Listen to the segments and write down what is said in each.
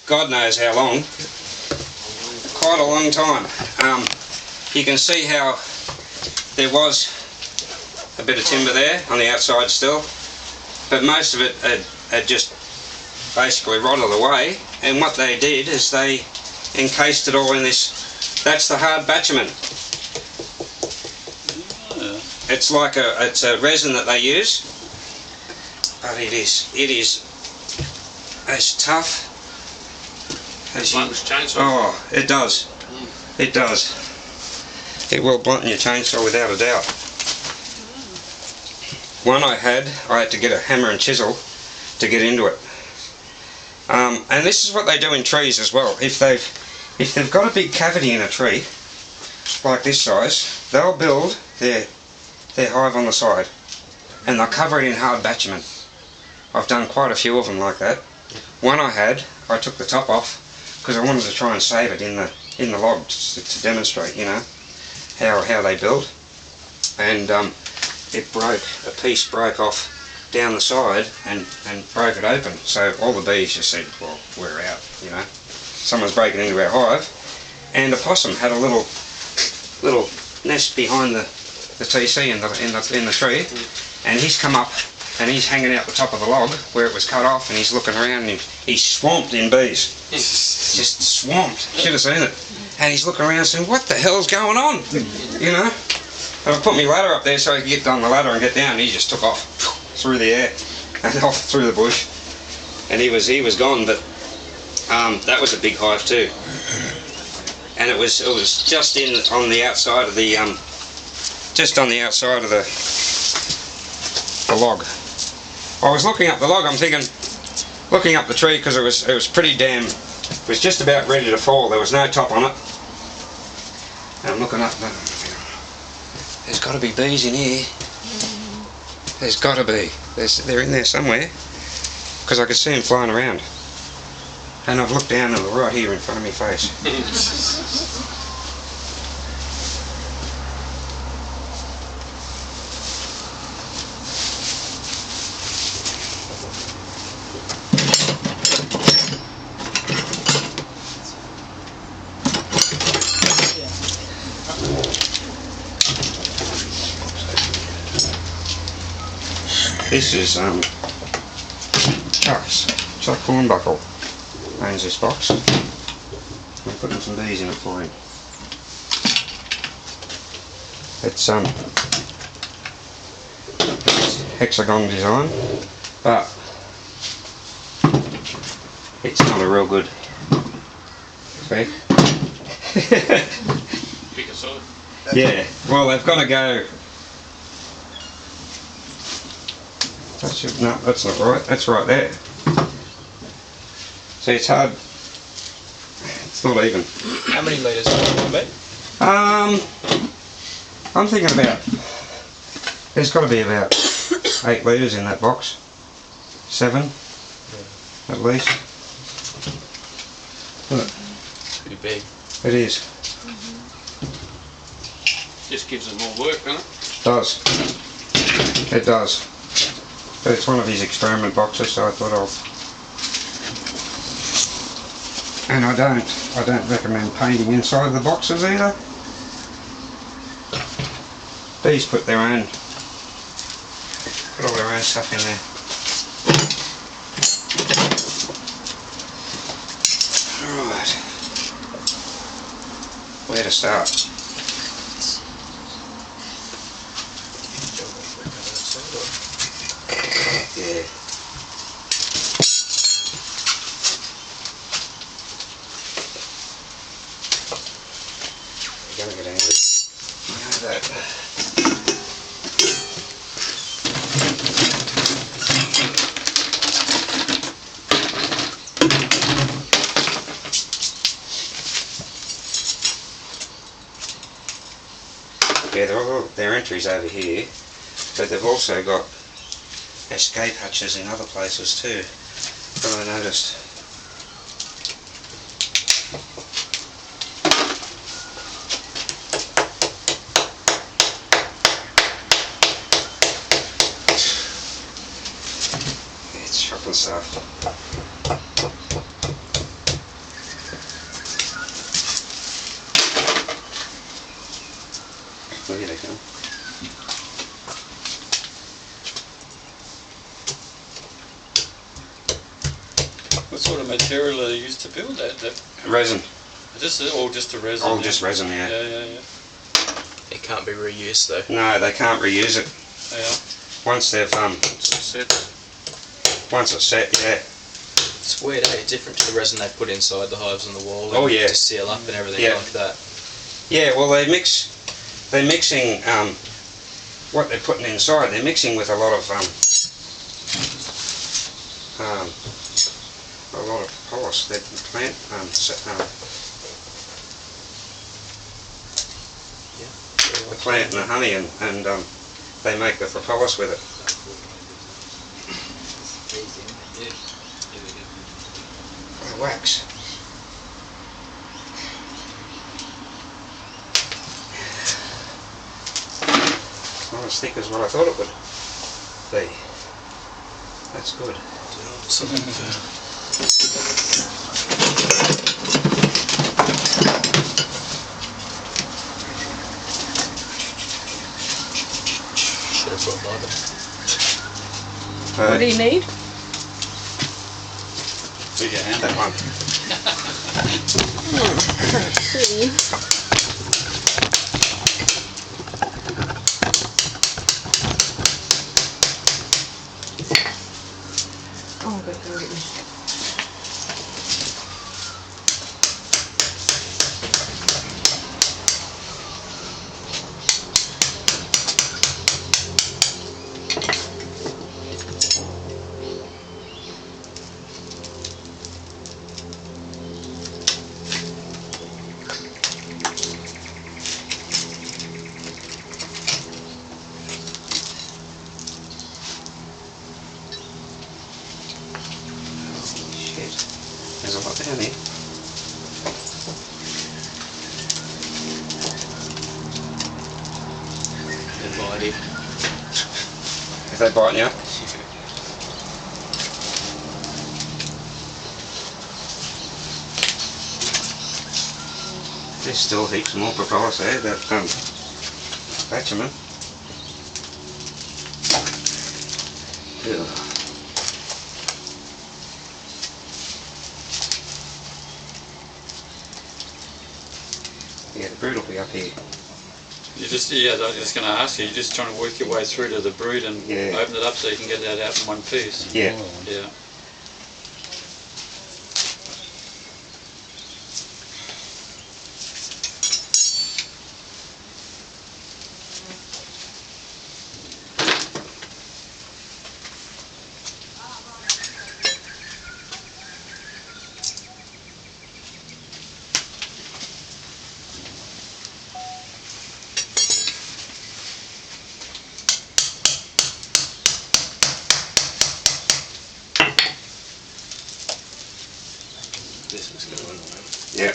God knows how long. Quite a long time. You can see how there was a bit of timber there on the outside still, but most of it had just basically rotted away, and what they did is they encased it all in this. That's the hard bitumen. It's like it's a resin that they use, but it is as tough as you. Oh, it does. It does. It will blunt your chainsaw without a doubt. One I had to get a hammer and chisel to get into it. And this is what they do in trees as well. If they've got a big cavity in a tree, like this size, they'll build their hive on the side, and they'll cover it in hard bitumen. I've done quite a few of them like that. One I took the top off because I wanted to try and save it in the log to demonstrate, you know, how they build. And it broke, a piece broke off down the side and broke it open. So all the bees just said, well, we're out, you know. Someone's breaking into our hive. And a possum had a little nest behind the TC in the tree, and he's come up and he's hanging out the top of the log where it was cut off, and he's looking around and he's swamped in bees. Just swamped. Should have seen it. And he's looking around saying, what the hell's going on? You know? And I put my ladder up there so I could get on the ladder and get down, and he just took off through the air and off through the bush. And he was gone, but that was a big hive too. And it was just on the outside of the log. I was looking up the log, I'm thinking, looking up the tree, because it was pretty damn, it was just about ready to fall. There was no top on it. And I'm looking up, there's got to be bees in here. There's got to be. They're in there somewhere, because I could see them flying around. And I've looked down and they're right here in front of my face. This is Chuck Hornbuckle owns this box. I'm putting some bees in it for him. It's hexagon design, but it's not a real good spec. Yeah, well, they've got to go. No, that's not right. That's right there. See, it's hard. It's not even. How many litres will it be? I'm thinking about. There's got to be about 8 litres in that box. 7, at least. Look. It's pretty big. It is. Just gives it more work, doesn't it? It does. It does. But it's one of his experiment boxes, so I thought and I don't recommend painting inside the boxes either. Bees put all their own stuff in there. Alright. Where to start? Yeah. You're gonna get angry. I know that. Yeah, their entries over here, but they've also got escape hatches in other places too, that I noticed. It's chocolate stuff. sort of material are used to build that? Resin. Just all just a resin. All yeah? just resin, yeah. Yeah. It can't be reused though. No, they can't reuse it. Yeah. Once they've Set. once it's set, yeah. It's weird, eh? Different to the resin they put inside the hives on the wall. Oh, yeah. To seal up and everything Yeah. like that. Yeah, well they're mixing what they're putting inside. They're mixing with a lot of polish. They plant the plant and the honey, and they make the propolis with it. The wax. Not as thick as what I thought it would be. That's good. Should have brought Bible. What do you need? Bigger hand. That one. Oh, good. Shit. There's a lot down here. And mighty. If they bite you. There's still heaps more propolis there, that bitumen. Yeah. Yeah, the brood will be up here. You just, I was just going to ask you, you're just trying to work your way through to the brood and Yeah. open it up so you can get that out in one piece. Yeah. Yeah. This is going on. Yeah.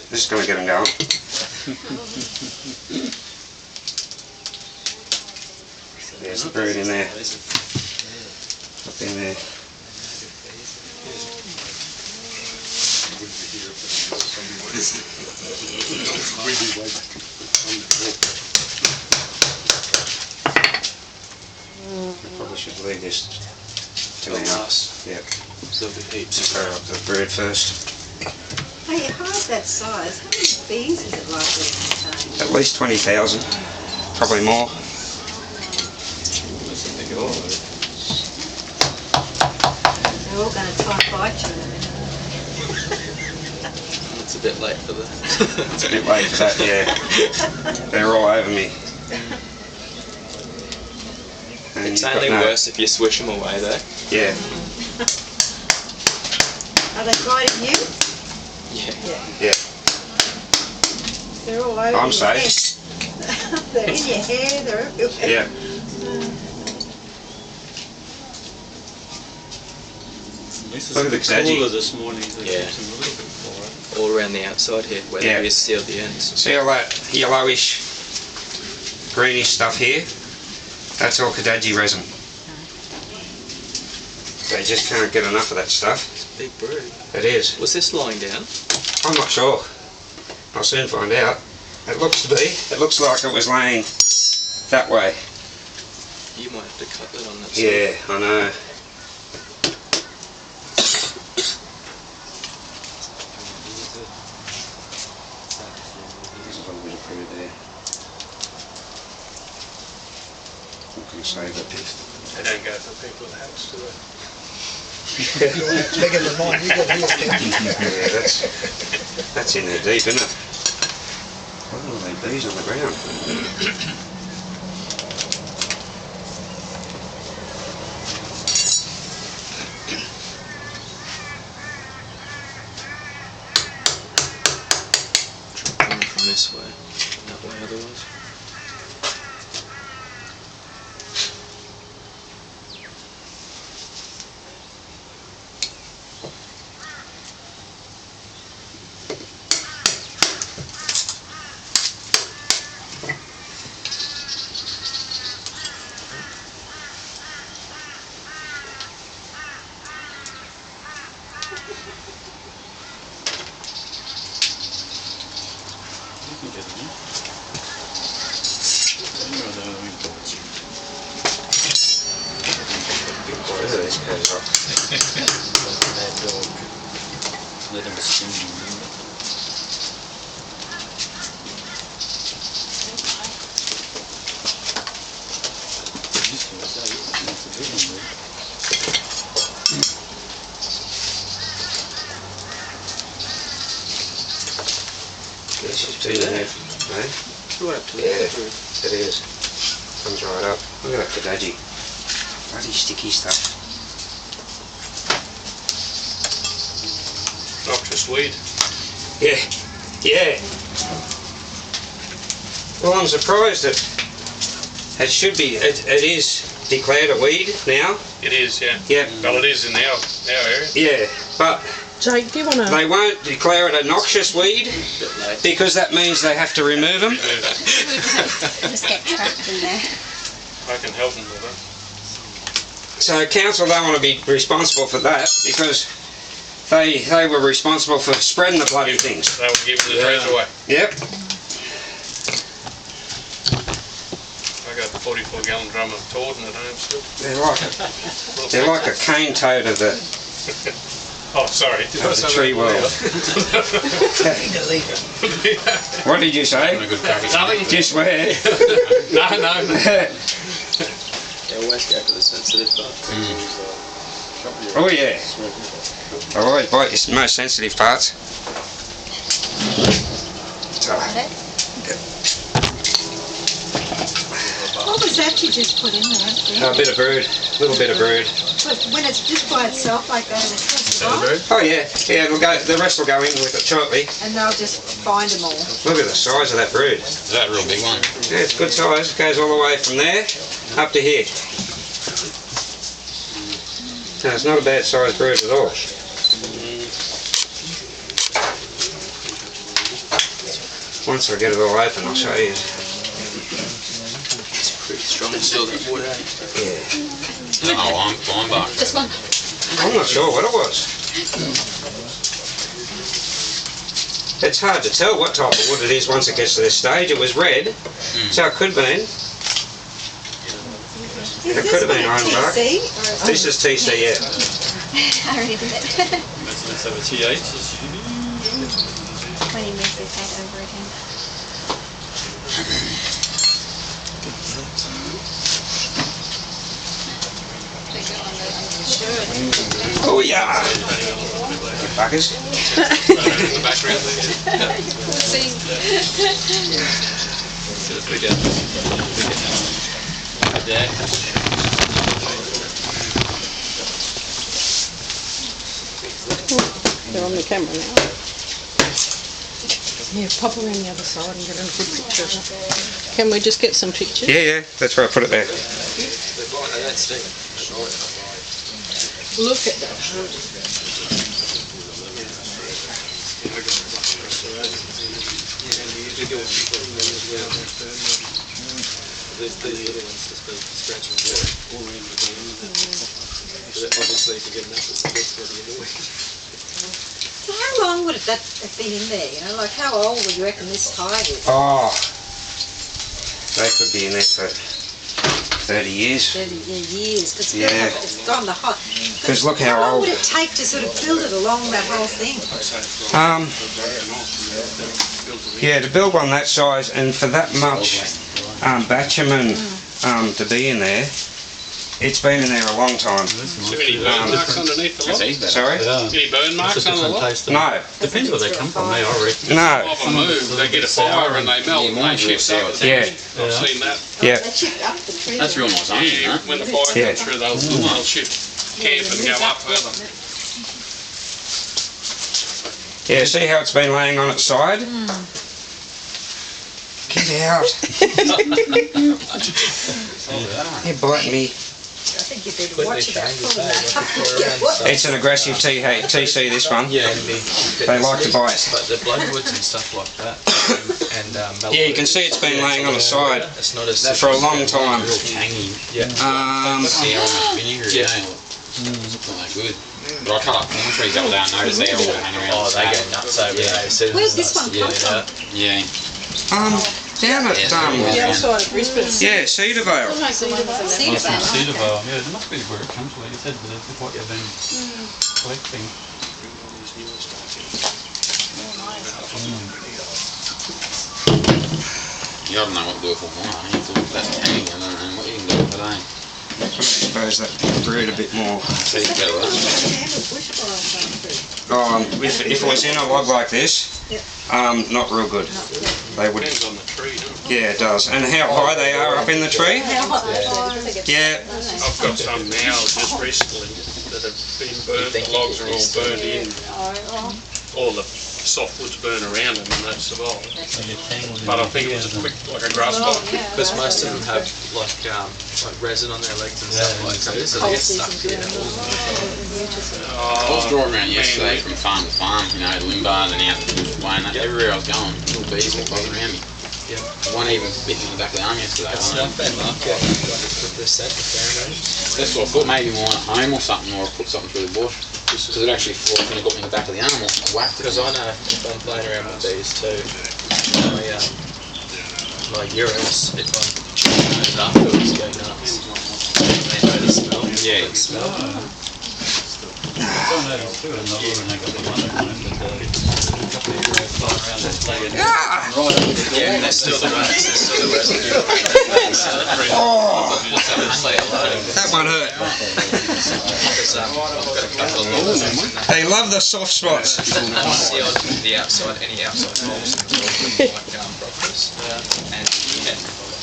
This is going to get them going. There's the brood in there. Up in there. I probably should leave this to Oh, now. nice. Yeah. So there'll be heaps. Just throw up the brood first. Hey, a hive that size, how many bees is it likely to contain? At least 20,000. Probably more. That's a big order. They're all going to try and bite you in a minute. It's a bit late for the. It's a bit late for that, yeah. They're all over me. And It's you've got only no- worse if you swish them away though. Yeah. Are they biting you? Yeah. Yeah. They're all over I'm your safe. head. They're in your hair, they're everywhere. Yeah. At least Look at it's the a bit Kazaji. cooler this morning. So Yeah. it's a little bit quiet. All around the outside here, where Yeah. the bees sealed the ends. See all that yellowish, greenish stuff here? That's all Kadaji resin. They just can't get enough of that stuff. It's a big brood. It is. Was this lying down? I'm not sure. I'll soon find out. It looks to be. It looks like it was laying that way. You might have to cut that on that side. Yeah, I know. and save it. They don't go for people with hats, do they? It's bigger than mine. You got here. Yeah, that's in there deep, isn't it? Look at all these bees on the ground. Coming from this way, that way otherwise. Look at these guys up. Bad dog. Let him sting you. This is too there, eh? Right up to Yeah. the It is. Comes right up. Look at that kadudgy. Bloody sticky stuff. Noxious weed. Yeah, yeah. Well, I'm surprised that it should be, it is declared a weed now. It is, yeah. Yeah, Well, it is in our area. yeah, but Jake, do you want to... they won't declare it a noxious weed because that means they have to remove them. Just get trapped in there. I can help them with that. So council don't want to be responsible for that because they were responsible for spreading the bloody things. They will give the trees away. Yep. I got a 44-gallon drum of Torden at home still. They're like a cane toad of the Oh, sorry. tree world. What did you say? Nothing. Just where? No. They always go for the sensitive parts. Oh yeah. I always bite your most sensitive parts. So, What was that you just put in there? a bit of brood, little bit of brood. But when it's just by itself like that and it comes off, Oh yeah, yeah. It'll go. The rest will go in with it shortly. and they'll just find them all. Look at the size of that brood. Is that a real big one? Yeah, it's good size. It goes all the way from there up to here. No, it's not a bad sized brood at all. Once I get it all open, I'll show you. It's pretty strong still, that wood, eh? Yeah. No, I'm back. Just one. I'm not sure what it was. It's hard to tell what type of wood it is once it gets to this stage. It was red, so it could have been. Is It this could have one been a iron bark. TC? This is TC, yeah. I already did it. Let's have a TH. When he moves his head over again. Oh yeah! Buggers. The background there. They're on the camera now. Yeah, pop around the other side and get a good picture of it. Can we just get some pictures? Yeah, that's where I put it there. Look at that. So how long would that have been in there? You know, like how old would you reckon this tide is? Oh, they could be in there for 30 years. 30 years. But still, Yeah. it's gone the hot. Because look how How long old. would it take to sort of build it along that whole thing? Yeah, to build one that size and for that much bitumen to be in there. It's been in there a long time. See any burn marks underneath the log? Sorry? Any burn marks on the log? No, Depends where they come from, I reckon. no. Of a move, they get a fire and they melt and they shift up. Yeah. I've seen that. Yeah, They shift up the tree. That's real nice, ain't Yeah, it? when the fire Yeah. comes through, they'll shift camp and go up further. yeah. See how it's been laying on its side? Get out! You're biting me. I think you'd better watch about pulling that up. It's an aggressive TC, this one. Yeah, They like to bite. But the bloodwoods and stuff like that, and Yeah, you can see it's been laying on its side it's not as for a long time. Real tangy. Yeah. The aroma vinegar Yeah. again. It's not that good. But I cut up corn trees up without notice. They all hang around. Oh, the they side. go nuts over there. As soon as Where's that this one starts- come from? Yeah. Down at The outside of Brisbane. yeah, Cedar Vale. Cedar Cedar Vale. Vale, yeah, it must be where it comes from. You said that it's what you've been collecting. You don't know what to do with it. I think it's that's tangy. I don't know what you can do with it. Eh? I suppose that could breed a bit more. See, you go with If it was in a log like this, not real good. They would. Depends on the tree, doesn't it? Yeah, it does. And how high they are up in the tree? Yeah. I've got some now just recently that have been burnt, the logs are all burned in. All the softwoods burn around them and they've survived. But I think it was a quick, like a grass bottom. Because most of them have like resin on their legs and stuff like that, so they get stuck in. I was driving around yesterday from farm to farm, you know, Limbar and out to Way, and everywhere I was going, little bees were buzzing around me. Yeah. One even bit me in the back of the arm yesterday. It's not bad luck, with the set, the pheromones. That's what I thought, maybe more at home or something, or I put something through the bush. Because it actually flew off and it got me in the back of the arm, or I whacked it. Because I know if I'm playing around with these too, my urines, if I'm chewing afterwards, go nuts. They know the smell. Yeah. The smell. I don't know, it's too another when they got the one at home, but a couple of years flying around that play and right over the door. Yeah, they're still the rats, they're still the residue. Oh, Just say hello. that one hurt. Because I've got a couple of logs. They love the soft spots. The outside, any outside holes, like broccolis. And yeah,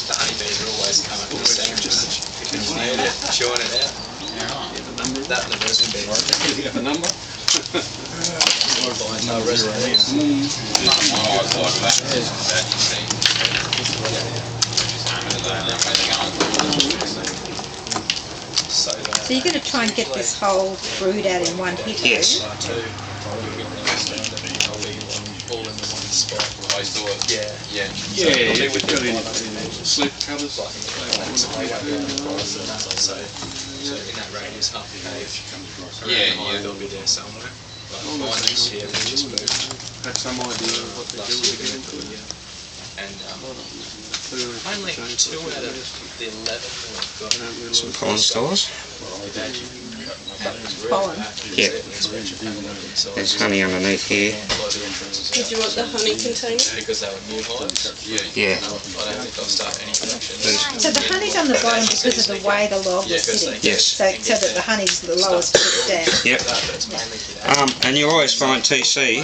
the honeybees are always coming to the centre because they're chewing it out. That and the resin bees. You have a number? No resin bees. So you're going to try and get this whole brood out in one hit? Yes. All in the one spot. Close to it. Yeah. Yeah. Yeah, we've got in slip covers. So in that radius, half a page. Yeah. They'll be there somewhere. But mine is here, they just moved. Had some idea of what they do with it. And only 2 out of the 11 have got Some pollen stores. Pollen. Yeah. There's honey underneath here. Did you want the honey container? Because they were new hives. Yeah. I don't think they'll start any production. So the honey's on the bottom because of the way the log is sitting? Yes. So that the honey's the lowest bit down? Yep. That's mainly And you always find TC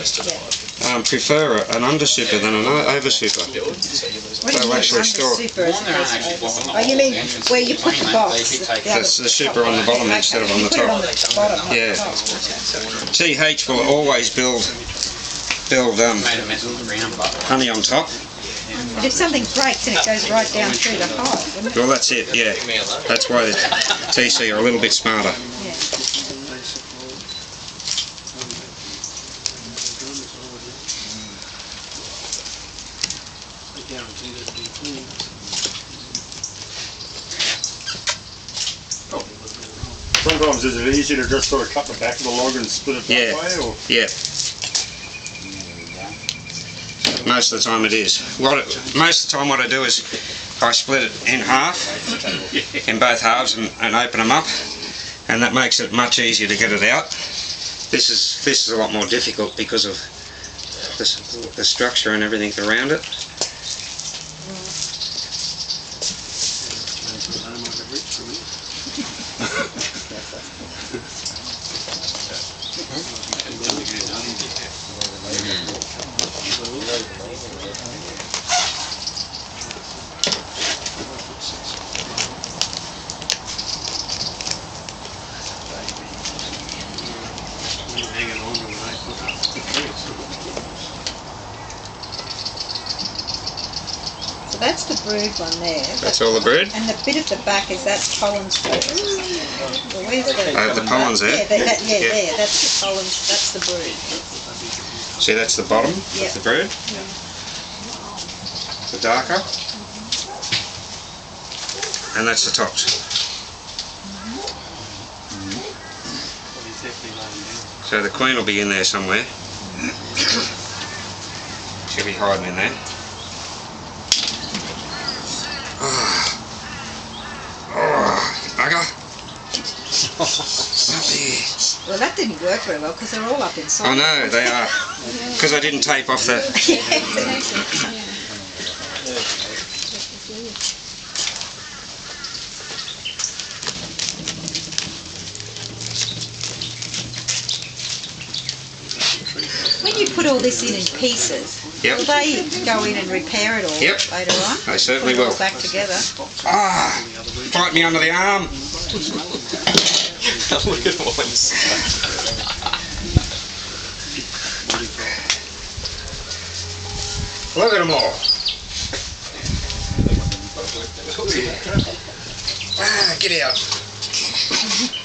prefer an under super than an over super. What do They'll you mean actually under store. super as Mine, they're opposed actually to blocking over? Oh, you mean where you put the box? That's the super on the bottom instead of on the You put it on top. the bottom, not Yeah. the top. TH will always build made a mess on the ground, but honey on top. But if something breaks and it goes right down through the hive, wouldn't it? Well, that's it. Yeah. That's why the TC are a little bit smarter. Yeah. Sometimes is it easier to just sort of cut the back of the log and split it Yeah. that way, or? Yeah. Most of the time it is. Most of the time what I do is I split it in half, in both halves, and open them up, and that makes it much easier to get it out. This is a lot more difficult because of the structure and everything around it. that's the brood one there. That's all the brood? And the bit at the back is that's pollen spots. Well, where's The pollen's there? Yeah, there, that's the pollen, that's the brood. See, that's the bottom Yep. of the brood. The darker. And that's the tops. So the queen will be in there somewhere. She'll be hiding in there. Bugger. Well, that didn't work very well because they're all up inside. I know, they are. Because I didn't tape off the... When you put all this in pieces, Yep. will they go in and repair it all Yep. later on? They certainly Put it all will. back together. Ah! Bite me under the arm! Look at all this. Look at them all. Ah, get out.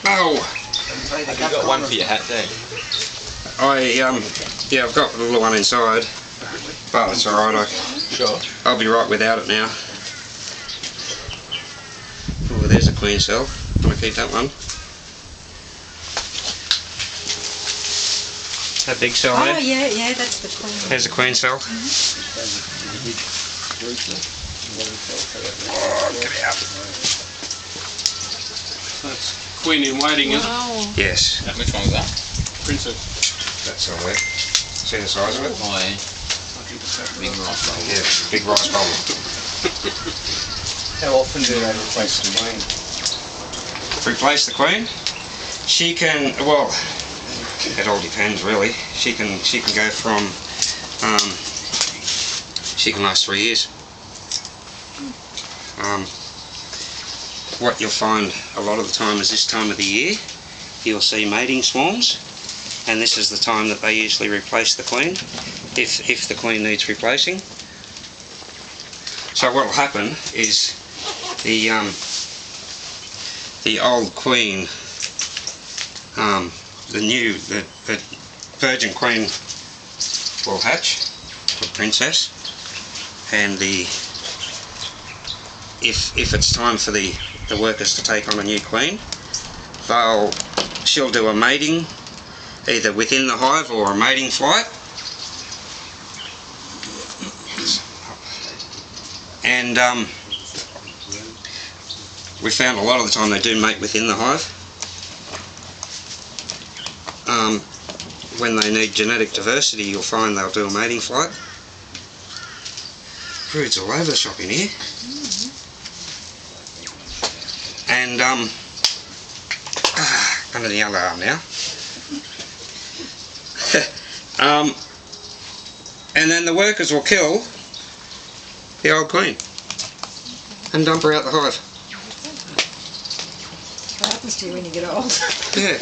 Oh! You've got one for your hat, don't you? Yeah, I've got the little one inside, but it's alright, Sure. I'll be right without it now. Oh, there's a queen cell. I'm going to keep that one. That big cell Oh, there. yeah, that's the queen. There's a queen cell. Oh, get out. That's queen in waiting, isn't it? Wow. Yes, Which one was that? Princess. that's somewhere. See the size of it? Oh, yeah. Big rice bowl. Yeah, big rice bowl. How often do they replace the queen? Replace the queen? She can, well, it all depends really. She can go from, she can last 3 years. What you'll find a lot of the time is this time of the year, you'll see mating swarms, and this is the time that they usually replace the queen, if the queen needs replacing. So what will happen is the old queen, the virgin queen will hatch, the princess, and if it's time for the workers to take on a new queen, she'll do a mating either within the hive or a mating flight, and we found a lot of the time they do mate within the hive. When they need genetic diversity, you'll find they'll do a mating flight. Broods all over the shop in here. And under the other arm now. And then the workers will kill the old queen and dump her out the hive. What happens to you when you get old? Yeah.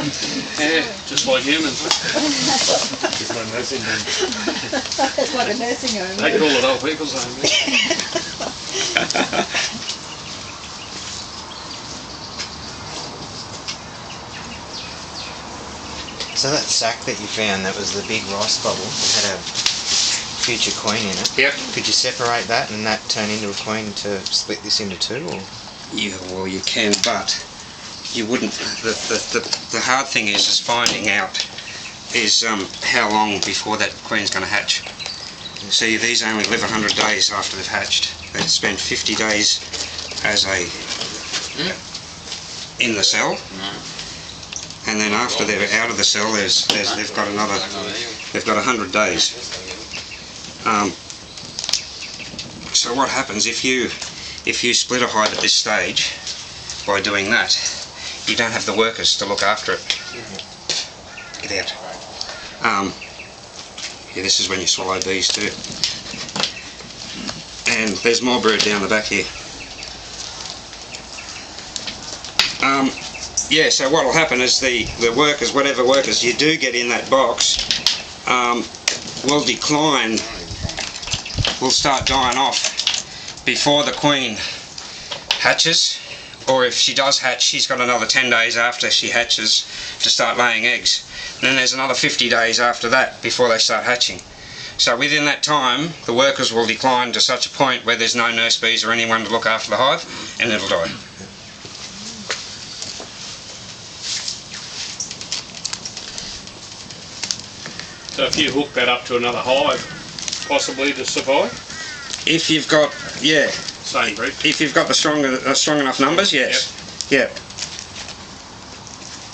Yeah, just like humans. It's my nursing home. It's like a nursing home. They call it old people's home. So that sack that you found, that was the big rice bubble, it had a future queen in it. Yep. Could you separate that and that turn into a queen to split this into two? Or? Yeah, well, you can, but you wouldn't. The hard thing is finding out is how long before that queen's going to hatch. See, these only live 100 days after they've hatched. They spend 50 days as in the cell, and then after they're out of the cell, they've got 100 days. So what happens if you split a hive at this stage by doing that? You don't have the workers to look after it. Get out. Yeah, this is when you swallow bees too. And there's more brood down the back here. Yeah, so what will happen is the workers, whatever workers you do get in that box, will decline, will start dying off before the queen hatches, or if she does hatch, she's got another 10 days after she hatches to start laying eggs. And then there's another 50 days after that before they start hatching. So within that time, the workers will decline to such a point where there's no nurse bees or anyone to look after the hive, and it'll die. So if you hook that up to another hive, possibly to survive? If you've got, yeah, Same breed. if you've got the strong enough numbers, yes. Yep.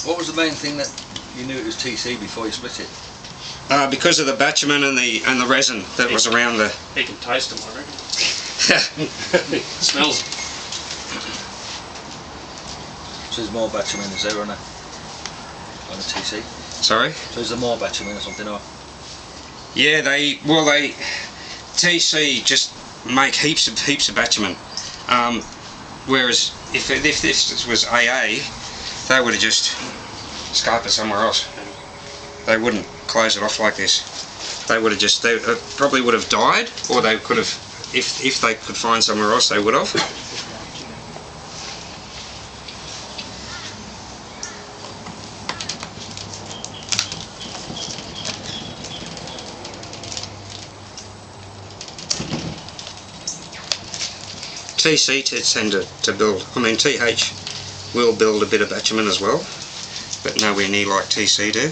What was the main thing that you knew it was TC before you split it? Because of the bitumen and the resin that was around the. He can taste them, I reckon. Smells. So there's more bitumen is there on a TC? Sorry. So is there more bitumen or something? Or? Yeah, TC just make heaps of bitumen. Whereas if this was AA, they would have just scarped it somewhere else. They wouldn't close it off like this. They would have just, they probably would have died, or they could have, if they could find somewhere else, they would have. TC tend to build, I mean TH will build a bit of bitumen as well, but nowhere near like TC do.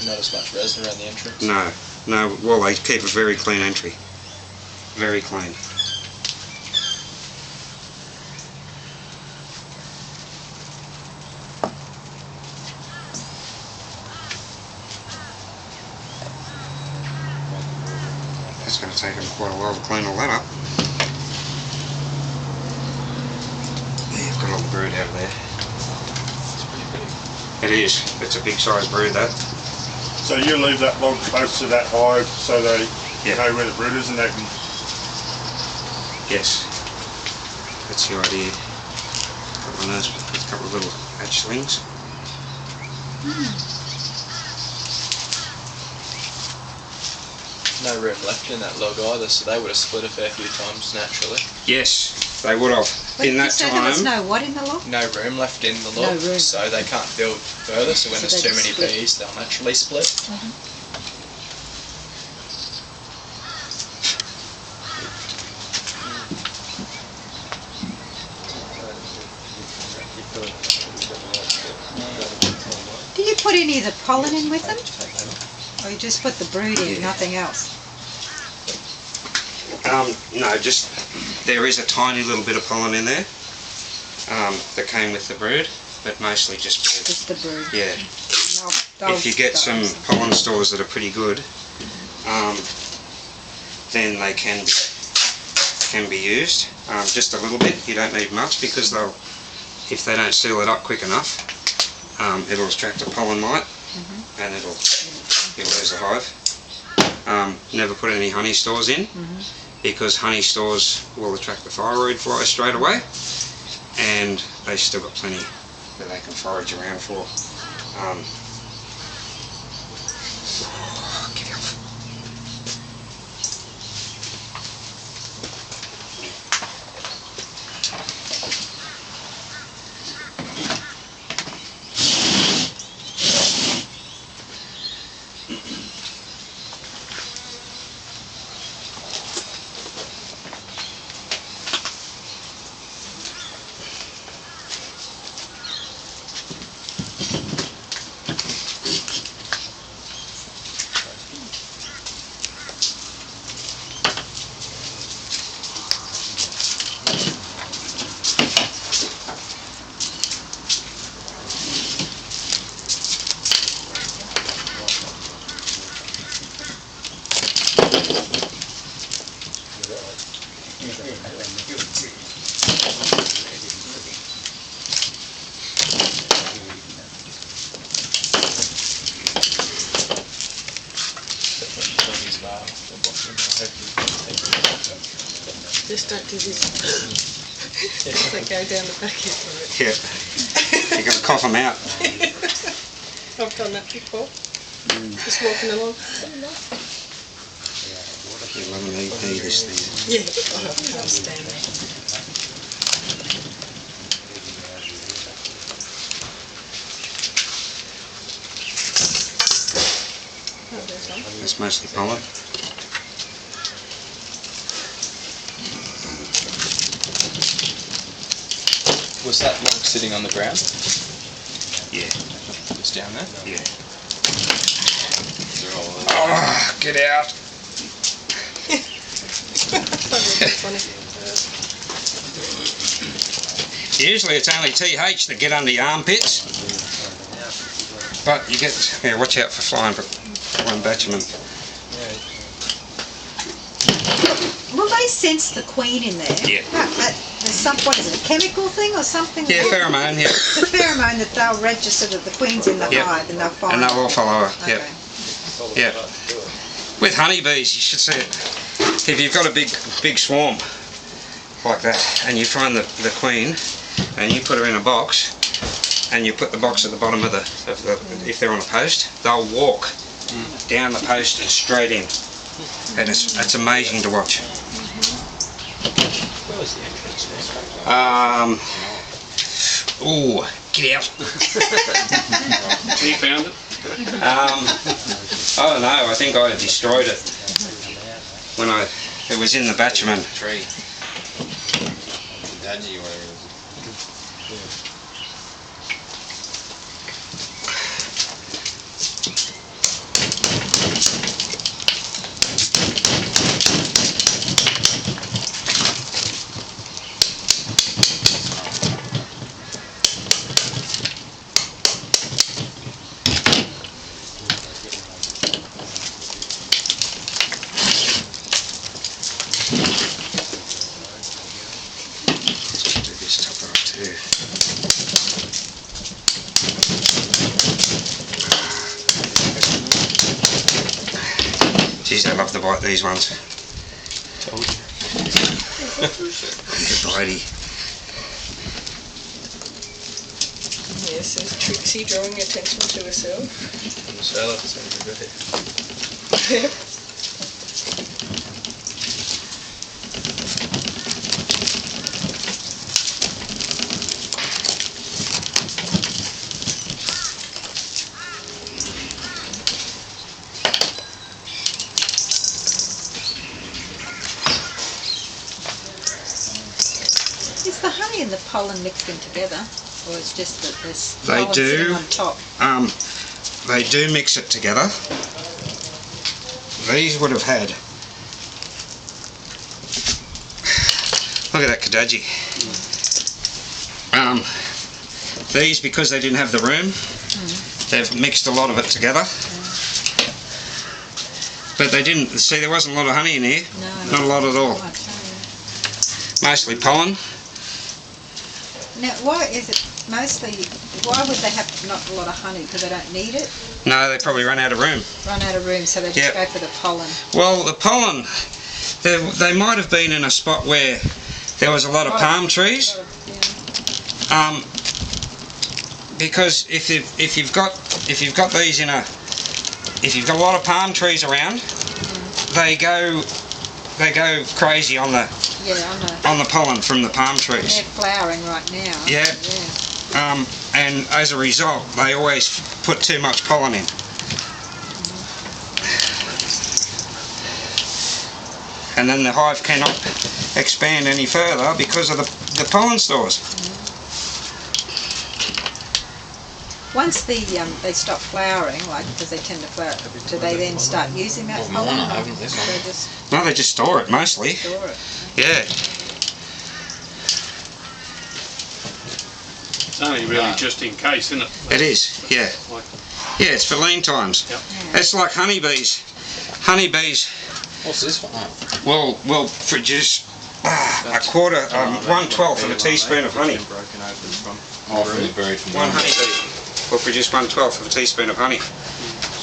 Not as much resin around the entrance. No, well they keep a very clean entry. Very clean. It's going to take them quite a while to clean all that up. Yeah, I've got all the brood out of there. It is. It's a big size brood, that. So you leave that log close to that hive so they know where the brood is and they can... Yes. That's the idea. A couple of little hatchlings. No room left in that log either, so they would have split a fair few times naturally. Yes, they would have. In that So time, there was no what in the log? No room left in the log, No room. so they can't build further, so when So there's they too just many split. bees, they'll naturally split. Do you put any of the pollen in with them? Or you just put the brood in, nothing else? no, just there is a tiny little bit of pollen in there that came with the brood, but mostly just brood. Just the brood? Yeah. No, If you get some pollen stores that are pretty good, then they can be used. Just a little bit. You don't need much because they'll, if they don't seal it up quick enough, it'll attract a pollen mite and you'll lose the hive. Never put any honey stores in because honey stores will attract the thyroid fly straight away, and they've still got plenty that they can forage around for. Get off. Just don't do this. They go down the back end. Yeah. You're going to cough them out. I've done that before. Just walking along. You love an EP, this thing. Yeah, I can't stand it. Oh, there's one. It's mostly pollen. Was that log sitting on the ground? Yeah. It's down there? Yeah. They're all Oh, get out. Usually it's only TH that get under your armpits. But you get, yeah, watch out for flying one batchman. Will they sense the queen in there? Yeah. There's some, what is it, a chemical thing or something? Yeah, pheromone, yeah. It's a pheromone that they'll register that the queen's in the Yep. hive and they'll find And they'll all follow her, Okay. yep. Yeah. With honeybees, you should see it. If you've got a big swarm like that, and you find the queen, and you put her in a box, and you put the box at the bottom of the if they're on a post, they'll walk down the post and straight in, and it's amazing to watch. Where was the entrance there? Ooh, get out. He found it. I don't know. I think I destroyed it when it was in the Batchman. Tree. Dadgy or whatever it is. Do this top off too. Geez, I love to bite these ones. Told you. Good bitey. Yes, there's Trixie drawing attention to herself. Salad, so good. Yep. Is the honey and the pollen mixed in together, or is just that there's They pollen do. sitting on top? They do mix it together. These would have had. Look at that Kadaji. These, because they didn't have the room, they've mixed a lot of it together. But they didn't, see, there wasn't a lot of honey in here. No, Not a lot at all. Right, Mostly pollen. now, why is it mostly? Why would they have not a lot of honey? Because they don't need it. No, they probably run out of room. Run out of room, so they just Yep. go for the pollen. Well, the pollen, they might have been in a spot where there was a lot of palm trees. Yeah. Because if you've got these in a, if you've got a lot of palm trees around, they go crazy on the Yeah, I know. pollen from the palm trees. They're flowering right now. aren't Yeah. they? Yeah. And as a result, they always put too much pollen in. And then the hive cannot expand any further because of the pollen stores. Once they stop flowering, like because they tend to flower, do they then start using that Well, pollen? no, I or haven't this do one. they just No, they just store it mostly. store it? Yeah. It's only really just in case, isn't it? It is, yeah. Like, Yeah, it's for lean times. Yep. It's like honeybees. Honeybees What's this one? Oh. will produce a quarter, 1/12 of a teaspoon of honey. Broken open from. Oh, from the buried from One honeybee will produce 1/12 of a teaspoon of honey.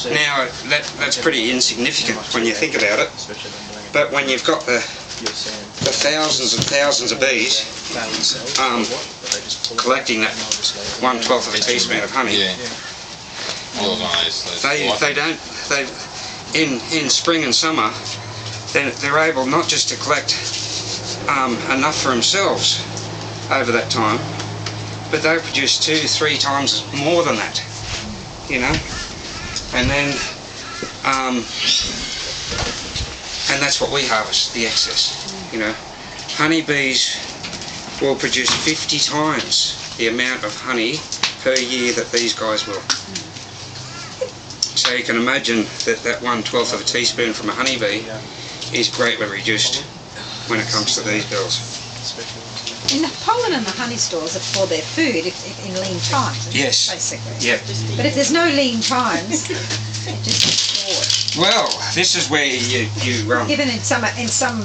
Now, that's pretty insignificant when you think about it, Especially when doing but when you've got the your sand. thousands and thousands of bees Failing cells Um, or what, but they just pull it collecting out that and they'll just let it 1/12 of a teaspoon of honey, Yeah. Well, those they don't, in spring and summer, then they're able not just to collect enough for themselves over that time, but they produce 2-3 times more than that, you know. And then, and that's what we harvest, the excess, you know. Honeybees will produce 50 times the amount of honey per year that these guys will. So you can imagine that 1/12 of a teaspoon from a honeybee is greatly reduced when it comes to these bills. And the pollen and the honey stores are for their food if in lean times. Yes. Basically. Yeah. But if there's no lean times, it just gets stored. Well, this is where you Even in some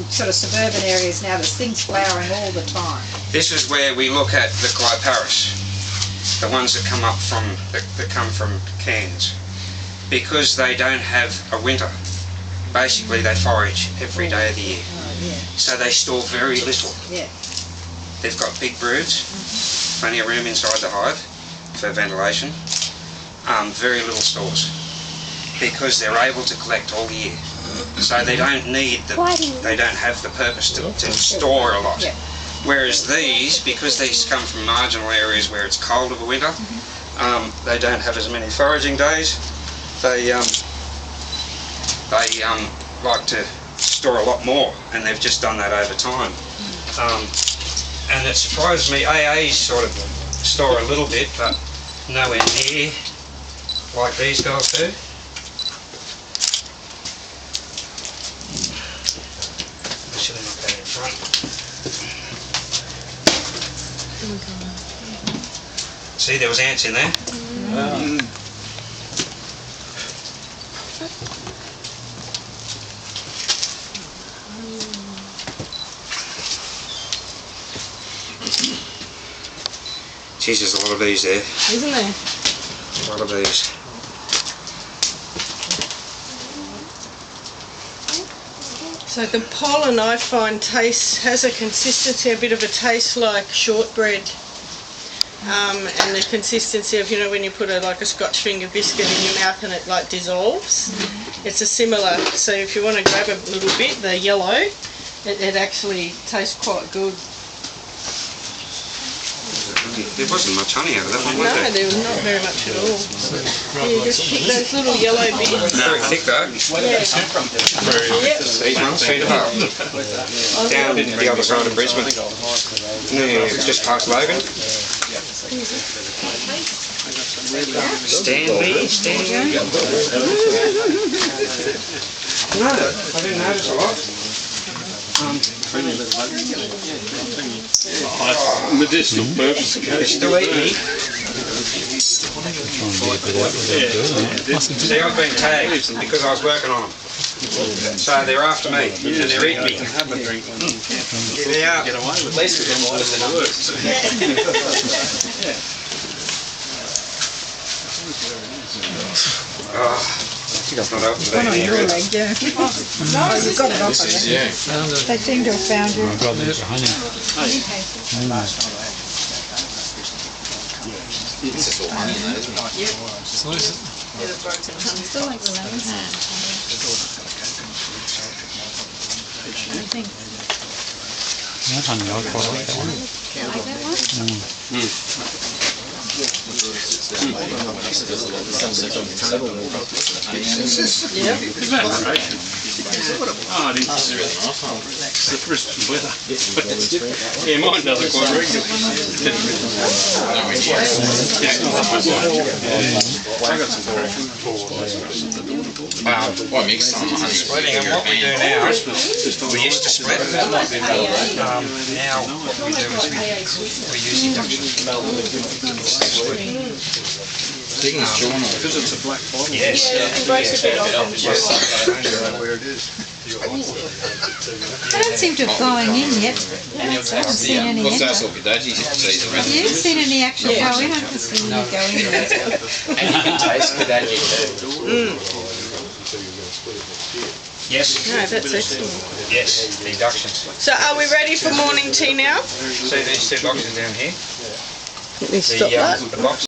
sort of suburban areas now, there's things flowering all the time. this is where we look at the Clyparis, the ones that come up from that come from cans, because they don't have a winter. Basically, they forage every day of the year, so they store very little. Yeah. They've got big broods, plenty of room inside the hive for ventilation, very little stores, because they're able to collect all year. So they don't need they don't have the purpose to store a lot. Whereas these, because these come from marginal areas where it's cold of a winter, they don't have as many foraging days. They like to store a lot more, and they've just done that over time. And it surprised me, AAs sort of store a little bit, but nowhere near like these guys do. I should have knocked that in front. See, there was ants in there. Geez, there's a lot of bees there. Isn't there? A lot of bees. So the pollen, I find, has a consistency, a bit of a taste like shortbread. And the consistency of, you know, when you put like a Scotch finger biscuit in your mouth and it like dissolves. It's a similar, so if you want to grab a little bit, the yellow, it actually tastes quite good. There wasn't much honey out of that one, was No, there? there was not very much at all. You just pick those little yellow bits. Very thick though. Yeah. Yep. These ones, feet apart. Down the other side of Brisbane. Yeah, just past Logan. Stanley. No, I didn't notice a lot. Medicinal purpose. They're still eating me. See, I've been tagged because I was working on them. So they're after me and they're eating me. Yeah. Get away with it. At least with them all, it works. It's not open One on there your yet. leg, yeah. Oh, you've got it off, I think. Yeah. They seem to have found you. I've got this honey. It's just all honey in that, isn't it? Still like the lemons. That honey, I quite like that one. Evaporation. Oh, it is. It's the Brisbane weather. Yeah, mine does it quite regularly. I got some correction. Why mix some honey? Splitting, and what we do now, we used to split. Now what we do is we use induction. Things journal. Because it's a black bottle. Yes. It breaks a bit off. They don't seem to have gone in yet. I haven't seen any What's yet. that sort of season, Have you seen any actual go in? I haven't seen any go in yet. And you can taste Cadagy too. Yes. No, that's excellent. Yes. The inductions. So are we ready for morning tea now? See these two boxes down here? Let me stop that. The box.